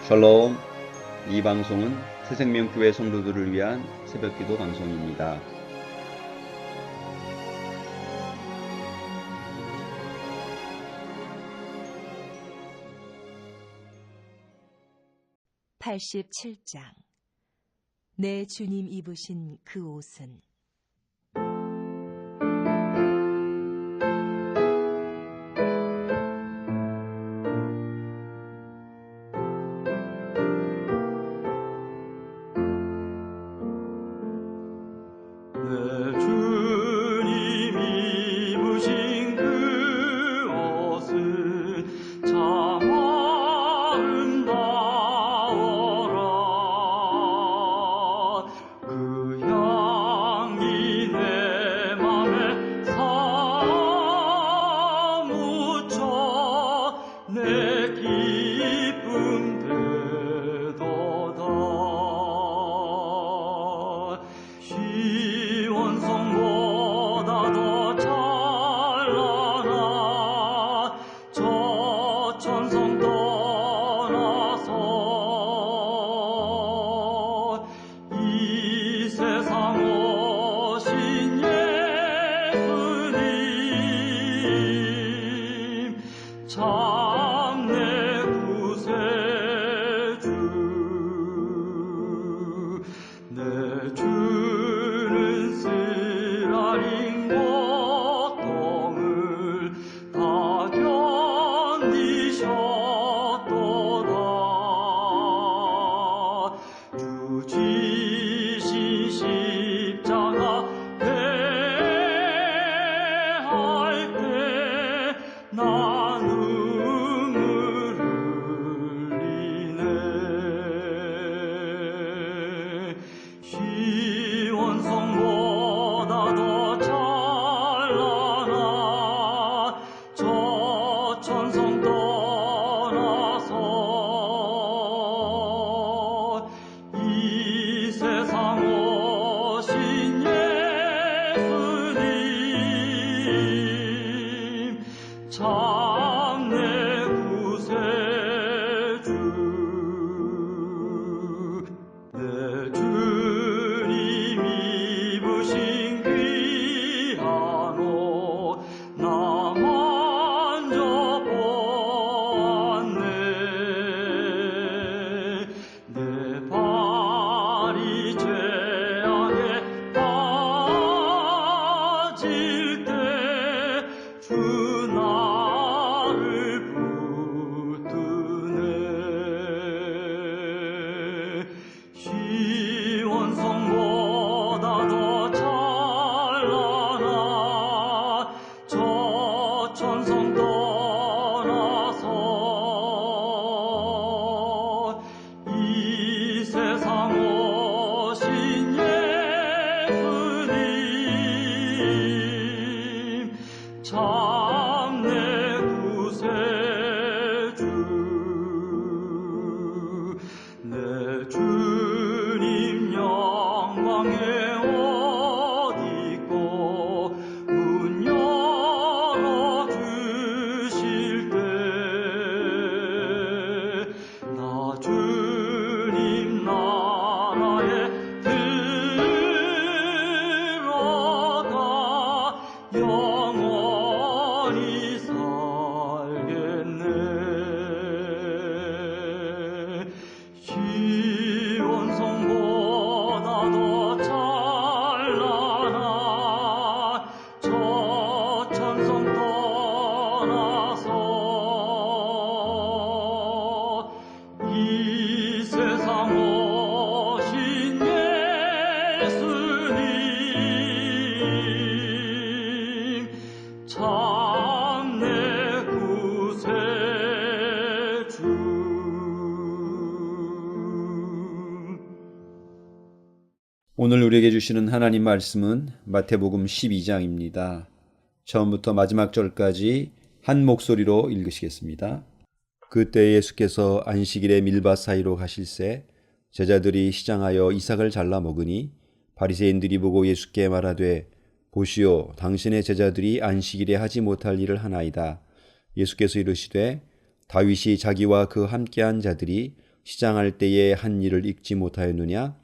샬롬. 이 방송은 새생명교회 성도들을 위한 새벽기도 방송입니다. (87장) 내 주님 입으신 그 옷은. 오늘 우리에게 주시는 하나님 말씀은 마태복음 12장입니다. 처음부터 마지막 절까지 한 목소리로 읽으시겠습니다. 그때 예수께서 안식일에 밀밭 사이로 가실새 제자들이 시장하여 이삭을 잘라 먹으니 바리새인들이 보고 예수께 말하되 보시오, 당신의 제자들이 안식일에 하지 못할 일을 하나이다. 예수께서 이르시되 다윗이 자기와 그 함께한 자들이 시장할 때에 한 일을 읽지 못하였느냐?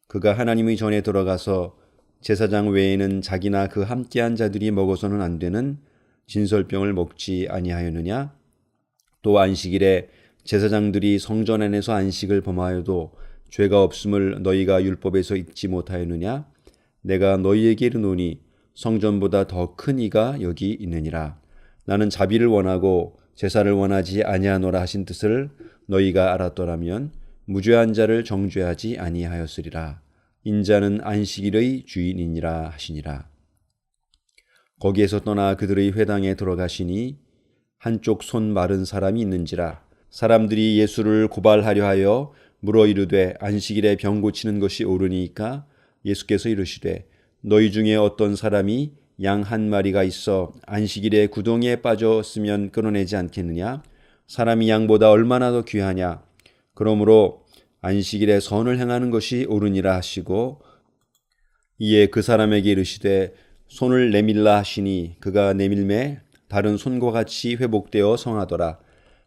그가 하나님의 전에 들어가서 제사장 외에는 자기나 그 함께한 자들이 먹어서는 안 되는 진설병을 먹지 아니하였느냐? 또 안식일에 제사장들이 성전 안에서 안식을 범하여도 죄가 없음을 너희가 율법에서 읽지 못하였느냐? 내가 너희에게 이르노니 성전보다 더 큰 이가 여기 있느니라. 나는 자비를 원하고 제사를 원하지 아니하노라 하신 뜻을 너희가 알았더라면 무죄한 자를 정죄하지 아니하였으리라. 인자는 안식일의 주인이니라 하시니라. 거기에서 떠나 그들의 회당에 들어가시니 한쪽 손 마른 사람이 있는지라. 사람들이 예수를 고발하려 하여 물어 이르되 안식일에 병 고치는 것이 옳으니까? 예수께서 이르시되 너희 중에 어떤 사람이 양 한 마리가 있어 안식일에 구덩이에 빠졌으면 끊어내지 않겠느냐? 사람이 양보다 얼마나 더 귀하냐? 그러므로 안식일에 선을 행하는 것이 옳으니라 하시고 이에 그 사람에게 이르시되 손을 내밀라 하시니 그가 내밀매 다른 손과 같이 회복되어 성하더라.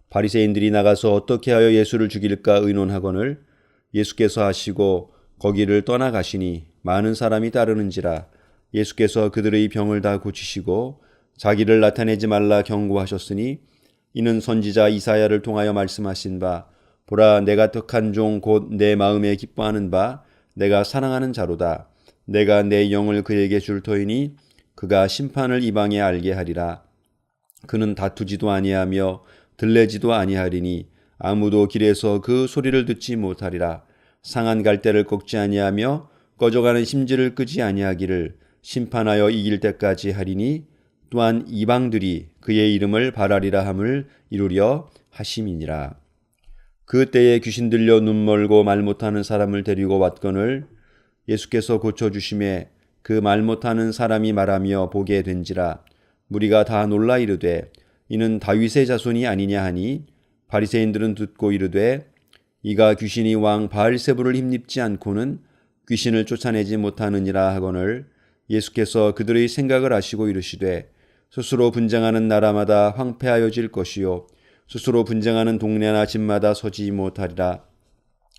바리새인들이 나가서 어떻게 하여 예수를 죽일까 의논하거늘 예수께서 하시고 거기를 떠나가시니 많은 사람이 따르는지라. 예수께서 그들의 병을 다 고치시고 자기를 나타내지 말라 경고하셨으니 이는 선지자 이사야를 통하여 말씀하신 바 보라 내가 택한 종 곧 내 마음에 기뻐하는 바 내가 사랑하는 자로다. 내가 내 영을 그에게 줄 터이니 그가 심판을 이방에 알게 하리라. 그는 다투지도 아니하며 들레지도 아니하리니 아무도 길에서 그 소리를 듣지 못하리라. 상한 갈대를 꺾지 아니하며 꺼져가는 심지를 끄지 아니하기를 심판하여 이길 때까지 하리니 또한 이방들이 그의 이름을 바라리라 함을 이루려 하심이니라. 그 때에 귀신 들려 눈 멀고 말 못하는 사람을 데리고 왔거늘 예수께서 고쳐주심에 그 말 못하는 사람이 말하며 보게 된지라. 무리가 다 놀라 이르되 이는 다윗의 자손이 아니냐 하니 바리새인들은 듣고 이르되 이가 귀신이 왕 바알세불을 힘입지 않고는 귀신을 쫓아내지 못하느니라 하거늘 예수께서 그들의 생각을 아시고 이르시되 스스로 분쟁하는 나라마다 황폐하여질 것이요 스스로 분쟁하는 동네나 집마다 서지 못하리라.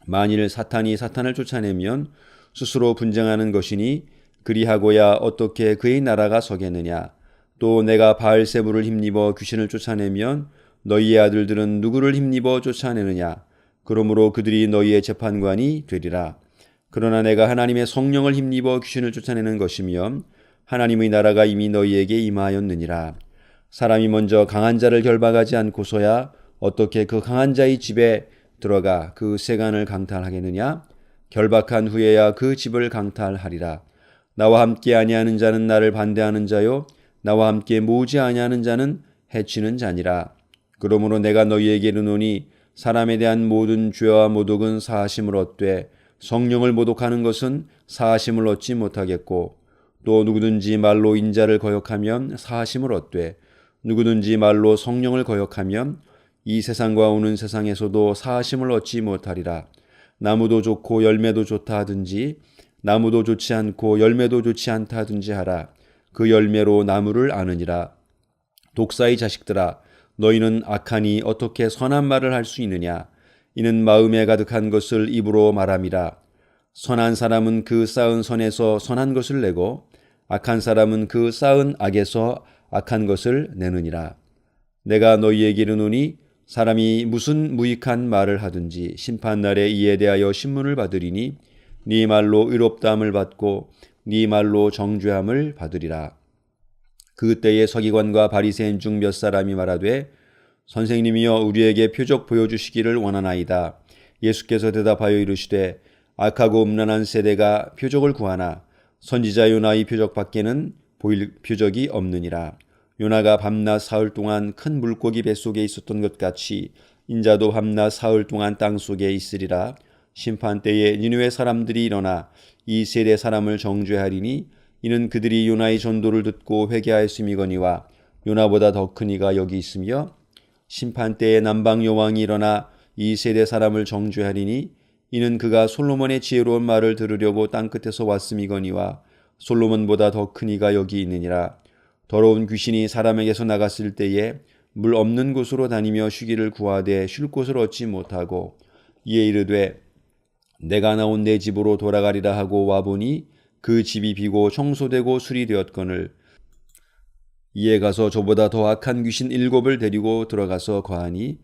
만일 사탄이 사탄을 쫓아내면 스스로 분쟁하는 것이니 그리하고야 어떻게 그의 나라가 서겠느냐. 또 내가 바알세불을 힘입어 귀신을 쫓아내면 너희의 아들들은 누구를 힘입어 쫓아내느냐. 그러므로 그들이 너희의 재판관이 되리라. 그러나 내가 하나님의 성령을 힘입어 귀신을 쫓아내는 것이면 하나님의 나라가 이미 너희에게 임하였느니라. 사람이 먼저 강한 자를 결박하지 않고서야 어떻게 그 강한 자의 집에 들어가 그 세간을 강탈하겠느냐? 결박한 후에야 그 집을 강탈하리라. 나와 함께 아니하는 자는 나를 반대하는 자요 나와 함께 모으지 아니하는 자는 해치는 자니라. 그러므로 내가 너희에게 이르노니 사람에 대한 모든 죄와 모독은 사하심을 얻되 성령을 모독하는 것은 사하심을 얻지 못하겠고 또 누구든지 말로 인자를 거역하면 사하심을 얻되 누구든지 말로 성령을 거역하면 이 세상과 오는 세상에서도 사하심을 얻지 못하리라. 나무도 좋고 열매도 좋다 하든지 나무도 좋지 않고 열매도 좋지 않다 하든지 하라. 그 열매로 나무를 아느니라. 독사의 자식들아 너희는 악하니 어떻게 선한 말을 할 수 있느냐. 이는 마음에 가득한 것을 입으로 말함이라. 선한 사람은 그 쌓은 선에서 선한 것을 내고 악한 사람은 그 쌓은 악에서 악한 것을 내느니라. 내가 너희에게 이르노니 사람이 무슨 무익한 말을 하든지 심판날에 이에 대하여 신문을 받으리니 네 말로 의롭다함을 받고 네 말로 정죄함을 받으리라. 그때에 서기관과 바리새인 중 몇 사람이 말하되 선생님이여 우리에게 표적 보여주시기를 원하나이다. 예수께서 대답하여 이르시되 악하고 음란한 세대가 표적을 구하나 선지자 요나의 표적 밖에는 보일 표적이 없느니라. 요나가 밤낮 사흘 동안 큰 물고기 뱃속에 있었던 것 같이 인자도 밤낮 사흘 동안 땅속에 있으리라. 심판 때에 니느웨 사람들이 일어나 이 세대 사람을 정죄하리니 이는 그들이 요나의 전도를 듣고 회개하였음이거니와 요나보다 더 큰 이가 여기 있으며 심판 때에 남방 여왕이 일어나 이 세대 사람을 정죄하리니 이는 그가 솔로몬의 지혜로운 말을 들으려고 땅끝에서 왔음이거니와 솔로몬보다 더 큰 이가 여기 있느니라. 더러운 귀신이 사람에게서 나갔을 때에 물 없는 곳으로 다니며 쉬기를 구하되 쉴 곳을 얻지 못하고 이에 이르되 내가 나온 내 집으로 돌아가리라 하고 와보니 그 집이 비고 청소되고 수리되었거늘 이에 가서 저보다 더 악한 귀신 7을 데리고 들어가서 거하니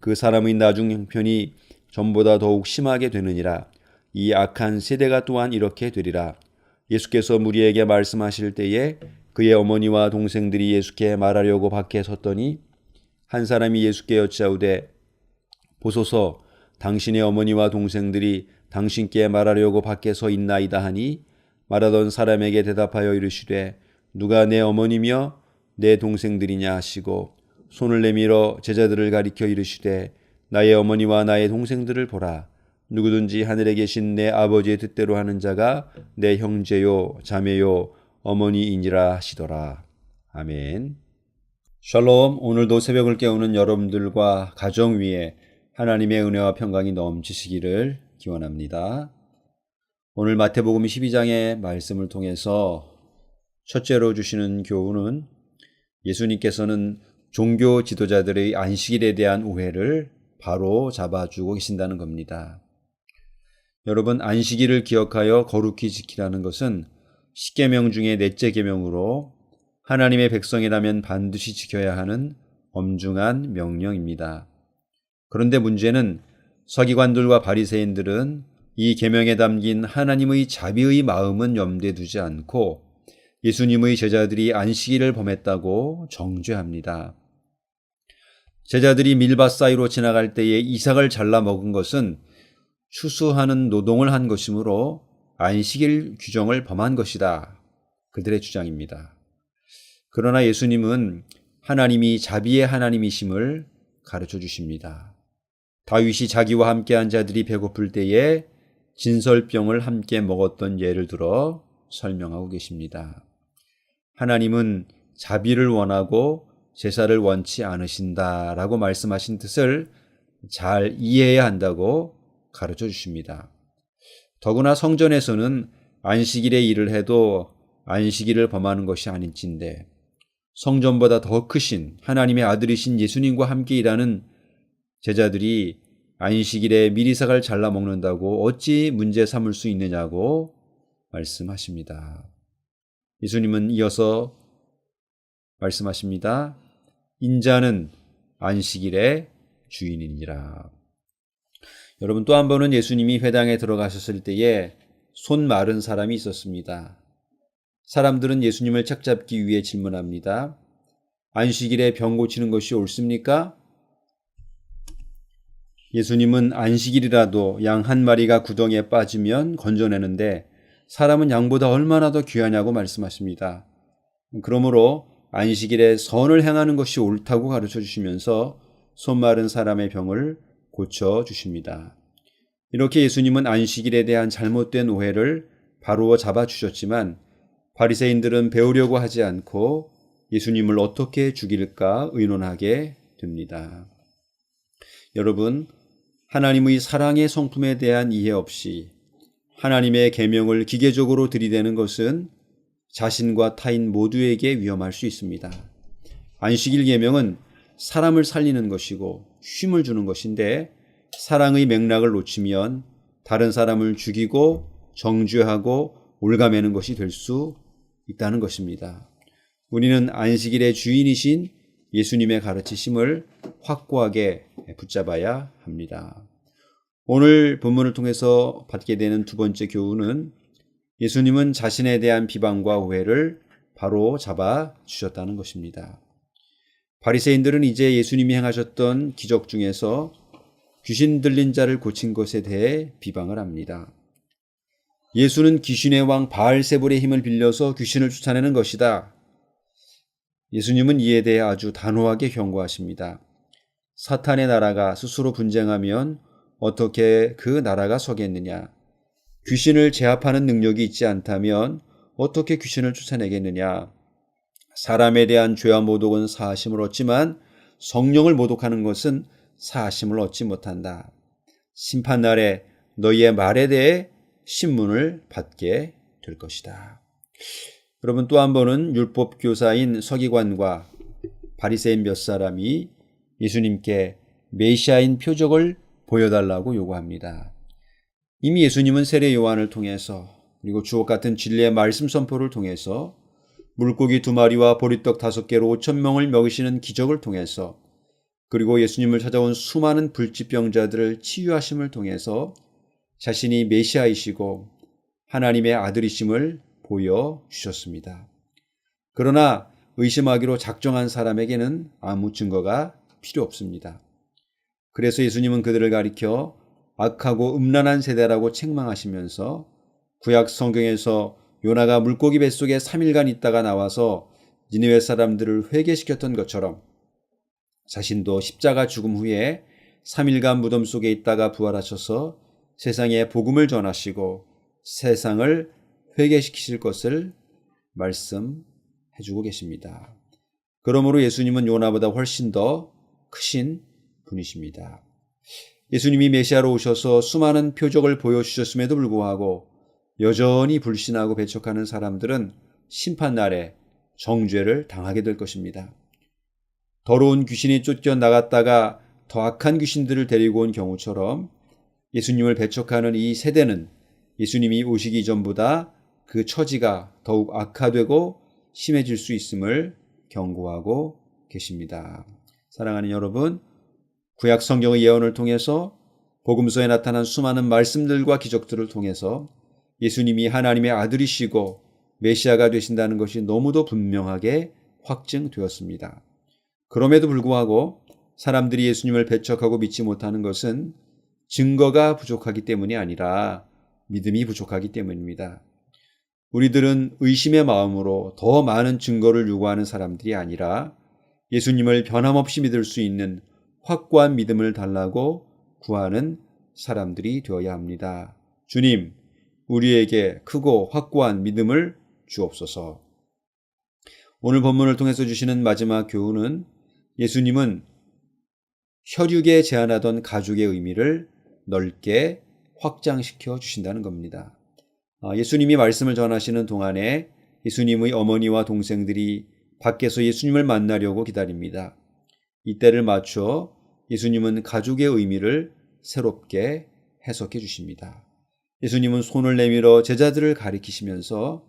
그 사람의 나중 형편이 전보다 더욱 심하게 되느니라. 이 악한 세대가 또한 이렇게 되리라. 예수께서 무리에게 말씀하실 때에 그의 어머니와 동생들이 예수께 말하려고 밖에 섰더니 한 사람이 예수께 여짜오되 보소서 당신의 어머니와 동생들이 당신께 말하려고 밖에 서 있나이다 하니 말하던 사람에게 대답하여 이르시되 누가 내 어머니며 내 동생들이냐 하시고 손을 내밀어 제자들을 가리켜 이르시되 나의 어머니와 나의 동생들을 보라. 누구든지 하늘에 계신 내 아버지의 뜻대로 하는 자가 내 형제요 자매요 어머니이니라 하시더라. 아멘. 샬롬. 오늘도 새벽을 깨우는 여러분들과 가정 위에 하나님의 은혜와 평강이 넘치시기를 기원합니다. 오늘 마태복음 12장의 말씀을 통해서 첫째로 주시는 교훈은 예수님께서는 종교 지도자들의 안식일에 대한 오해를 바로 잡아주고 계신다는 겁니다. 여러분, 안식일을 기억하여 거룩히 지키라는 것은 십계명 중에 넷째 계명으로 하나님의 백성이라면 반드시 지켜야 하는 엄중한 명령입니다. 그런데 문제는 서기관들과 바리새인들은 이 계명에 담긴 하나님의 자비의 마음은 염두에 두지 않고 예수님의 제자들이 안식일을 범했다고 정죄합니다. 제자들이 밀밭 사이로 지나갈 때에 이삭을 잘라 먹은 것은 추수하는 노동을 한 것이므로 안식일 규정을 범한 것이다. 그들의 주장입니다. 그러나 예수님은 하나님이 자비의 하나님이심을 가르쳐 주십니다. 다윗이 자기와 함께한 자들이 배고플 때에 진설병을 함께 먹었던 예를 들어 설명하고 계십니다. 하나님은 자비를 원하고 제사를 원치 않으신다라고 말씀하신 뜻을 잘 이해해야 한다고 가르쳐 주십니다. 더구나 성전에서는 안식일에 일을 해도 안식일을 범하는 것이 아닌진데 성전보다 더 크신 하나님의 아들이신 예수님과 함께 일하는 제자들이 안식일에 미리삭을 잘라 먹는다고 어찌 문제 삼을 수 있느냐고 말씀하십니다. 예수님은 이어서 말씀하십니다. 인자는 안식일의 주인이니라. 여러분, 또 한 번은 예수님이 회당에 들어가셨을 때에 손 마른 사람이 있었습니다. 사람들은 예수님을 착잡기 위해 질문합니다. 안식일에 병 고치는 것이 옳습니까? 예수님은 안식일이라도 양 한 마리가 구덩이에 빠지면 건져내는데 사람은 양보다 얼마나 더 귀하냐고 말씀하십니다. 그러므로 안식일에 선을 행하는 것이 옳다고 가르쳐 주시면서 손 마른 사람의 병을 고쳐 주십니다. 이렇게 예수님은 안식일에 대한 잘못된 오해를 바로 잡아 주셨지만 바리새인들은 배우려고 하지 않고 예수님을 어떻게 죽일까 의논하게 됩니다. 여러분, 하나님의 사랑의 성품에 대한 이해 없이 하나님의 계명을 기계적으로 들이대는 것은 자신과 타인 모두에게 위험할 수 있습니다. 안식일 계명은 사람을 살리는 것이고 쉼을 주는 것인데 사랑의 맥락을 놓치면 다른 사람을 죽이고 정죄하고 올가매는 것이 될 수 있다는 것입니다. 우리는 안식일의 주인이신 예수님의 가르치심을 확고하게 붙잡아야 합니다. 오늘 본문을 통해서 받게 되는 두 번째 교훈은 예수님은 자신에 대한 비방과 오해를 바로 잡아 주셨다는 것입니다. 바리새인들은 이제 예수님이 행하셨던 기적 중에서 귀신 들린 자를 고친 것에 대해 비방을 합니다. 예수는 귀신의 왕 바알세불의 힘을 빌려서 귀신을 쫓아내는 것이다. 예수님은 이에 대해 아주 단호하게 경고하십니다. 사탄의 나라가 스스로 분쟁하면 어떻게 그 나라가 서겠느냐? 귀신을 제압하는 능력이 있지 않다면 어떻게 귀신을 쫓아내겠느냐? 사람에 대한 죄와 모독은 사하심을 얻지만 성령을 모독하는 것은 사하심을 얻지 못한다. 심판날에 너희의 말에 대해 신문을 받게 될 것이다. 여러분, 또 한 번은 율법 교사인 서기관과 바리새인 몇 사람이 예수님께 메시아인 표적을 보여달라고 요구합니다. 이미 예수님은 세례 요한을 통해서 그리고 주옥 같은 진리의 말씀 선포를 통해서 물고기 2마리와 보리떡 5개로 5,000명을 먹이시는 기적을 통해서 그리고 예수님을 찾아온 수많은 불치병자들을 치유하심을 통해서 자신이 메시아이시고 하나님의 아들이심을 보여주셨습니다. 그러나 의심하기로 작정한 사람에게는 아무 증거가 필요 없습니다. 그래서 예수님은 그들을 가리켜 악하고 음란한 세대라고 책망하시면서 구약 성경에서 요나가 물고기 뱃속에 3일간 있다가 나와서 니느웨 사람들을 회개시켰던 것처럼 자신도 십자가 죽음 후에 3일간 무덤 속에 있다가 부활하셔서 세상에 복음을 전하시고 세상을 회개시키실 것을 말씀해주고 계십니다. 그러므로 예수님은 요나보다 훨씬 더 크신 분이십니다. 예수님이 메시아로 오셔서 수많은 표적을 보여주셨음에도 불구하고 여전히 불신하고 배척하는 사람들은 심판날에 정죄를 당하게 될 것입니다. 더러운 귀신이 쫓겨나갔다가 더 악한 귀신들을 데리고 온 경우처럼 예수님을 배척하는 이 세대는 예수님이 오시기 전보다 그 처지가 더욱 악화되고 심해질 수 있음을 경고하고 계십니다. 사랑하는 여러분, 구약 성경의 예언을 통해서 복음서에 나타난 수많은 말씀들과 기적들을 통해서 예수님이 하나님의 아들이시고 메시아가 되신다는 것이 너무도 분명하게 확증되었습니다. 그럼에도 불구하고 사람들이 예수님을 배척하고 믿지 못하는 것은 증거가 부족하기 때문이 아니라 믿음이 부족하기 때문입니다. 우리들은 의심의 마음으로 더 많은 증거를 요구하는 사람들이 아니라 예수님을 변함없이 믿을 수 있는 확고한 믿음을 달라고 구하는 사람들이 되어야 합니다. 주님, 우리에게 크고 확고한 믿음을 주옵소서. 오늘 본문을 통해서 주시는 마지막 교훈은 예수님은 혈육에 제한하던 가족의 의미를 넓게 확장시켜 주신다는 겁니다. 예수님이 말씀을 전하시는 동안에 예수님의 어머니와 동생들이 밖에서 예수님을 만나려고 기다립니다. 이때를 맞춰 예수님은 가족의 의미를 새롭게 해석해 주십니다. 예수님은 손을 내밀어 제자들을 가리키시면서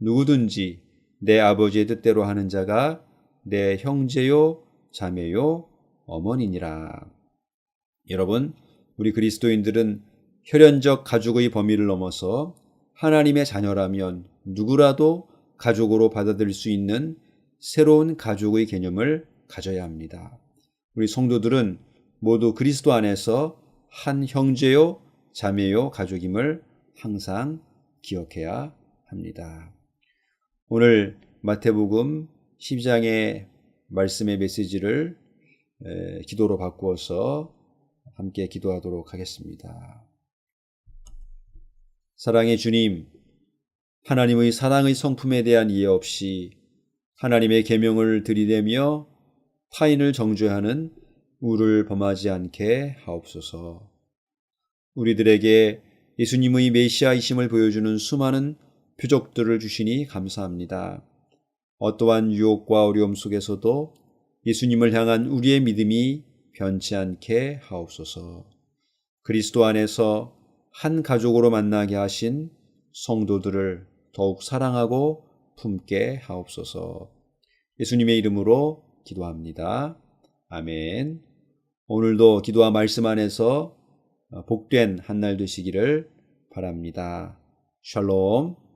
누구든지 내 아버지의 뜻대로 하는 자가 내 형제요 자매요 어머니니라. 여러분, 우리 그리스도인들은 혈연적 가족의 범위를 넘어서 하나님의 자녀라면 누구라도 가족으로 받아들일 수 있는 새로운 가족의 개념을 가져야 합니다. 우리 성도들은 모두 그리스도 안에서 한 형제요 자매요 가족임을 항상 기억해야 합니다. 오늘 마태복음 12장의 말씀의 메시지를 기도로 바꾸어서 함께 기도하도록 하겠습니다. 사랑의 주님, 하나님의 사랑의 성품에 대한 이해 없이 하나님의 계명을 들이대며 타인을 정죄하는 우를 범하지 않게 하옵소서. 우리들에게 예수님의 메시아이심을 보여주는 수많은 표적들을 주시니 감사합니다. 어떠한 유혹과 어려움 속에서도 예수님을 향한 우리의 믿음이 변치 않게 하옵소서. 그리스도 안에서 한 가족으로 만나게 하신 성도들을 더욱 사랑하고 품게 하옵소서. 예수님의 이름으로 기도합니다. 아멘. 오늘도 기도와 말씀 안에서 복된 한 날 되시기를 바랍니다. 샬롬.